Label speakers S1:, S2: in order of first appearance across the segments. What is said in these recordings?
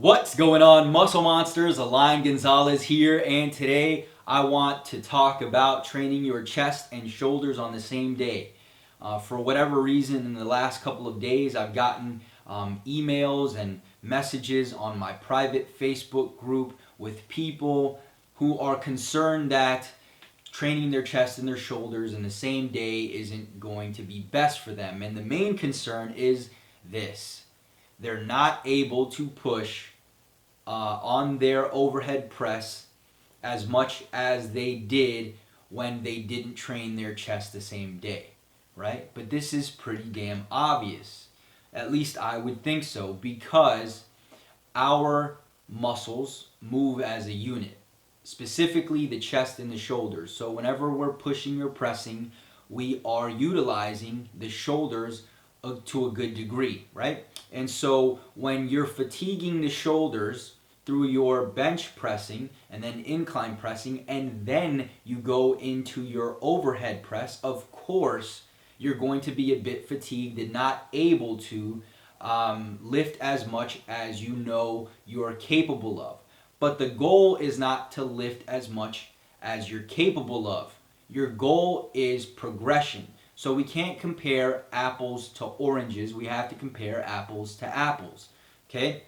S1: What's going on, Muscle Monsters? Alain Gonzalez here, and today I want to talk about training your chest and shoulders on the same day. For whatever reason, in the last couple of days, I've gotten emails and messages on my private Facebook group with people who are concerned that training their chest and their shoulders in the same day isn't going to be best for them. And the main concern is this: they're not able to push on their overhead press as much as they did when they didn't train their chest the same day, right? But this is pretty damn obvious. At least I would think so, because our muscles move as a unit, specifically the chest and the shoulders. So whenever we're pushing or pressing, we are utilizing the shoulders to a good degree, right? And so when you're fatiguing the shoulders through your bench pressing and then incline pressing, and then you go into your overhead press, of course you're going to be a bit fatigued and not able to lift as much as you know you're capable of. But the goal is not to lift as much as you're capable of. Your goal is progression. So we can't compare apples to oranges. We have to compare apples to apples. Okay?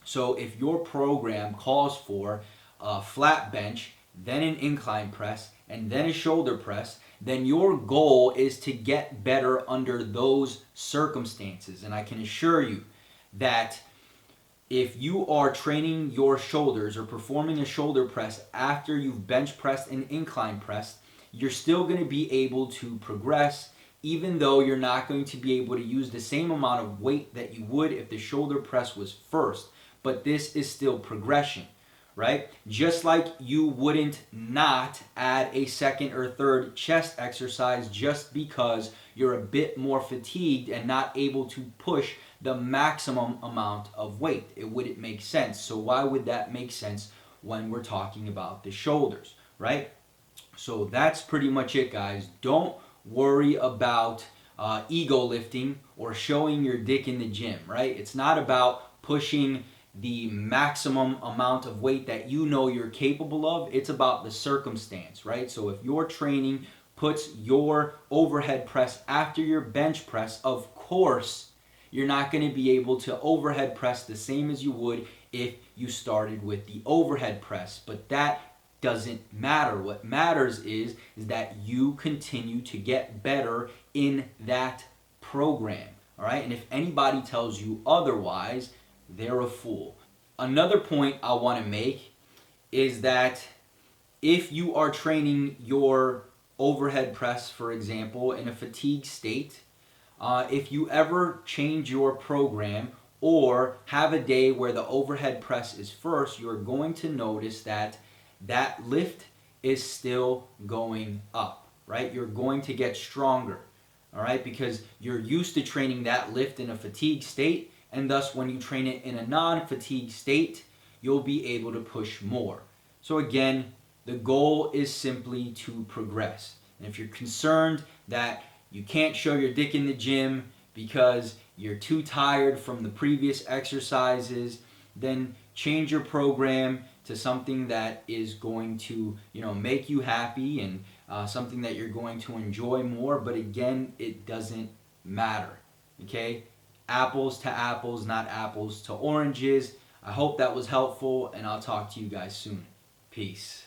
S1: So if your program calls for a flat bench, then an incline press, and then a shoulder press, then your goal is to get better under those circumstances. And I can assure you that if you are training your shoulders or performing a shoulder press after you've bench pressed and incline pressed, you're still going to be able to progress, even though you're not going to be able to use the same amount of weight that you would if the shoulder press was first. But this is still progression, right? Just like you wouldn't not add a second or third chest exercise just because you're a bit more fatigued and not able to push the maximum amount of weight. It wouldn't make sense. So why would that make sense when we're talking about the shoulders, right? So that's pretty much it, guys. Don't worry about ego lifting or showing your dick in the gym, right? It's not about pushing the maximum amount of weight that you know you're capable of. It's about the circumstance, right? So if your training puts your overhead press after your bench press, of course you're not going to be able to overhead press the same as you would if you started with the overhead press. But that doesn't matter. What matters is that you continue to get better in that program. All right? And if anybody tells you otherwise, they're a fool. Another point I want to make is that if you are training your overhead press, for example, in a fatigue state, if you ever change your program or have a day where the overhead press is first, you're going to notice that that lift is still going up, right? You're going to get stronger, all right? Because you're used to training that lift in a fatigue state, and thus when you train it in a non-fatigue state, you'll be able to push more. So again, the goal is simply to progress. And if you're concerned that you can't show your dick in the gym because you're too tired from the previous exercises, then change your program to something that is going to, make you happy and something that you're going to enjoy more. But again, it doesn't matter. Okay? Apples to apples, not apples to oranges. I hope that was helpful, and I'll talk to you guys soon. Peace.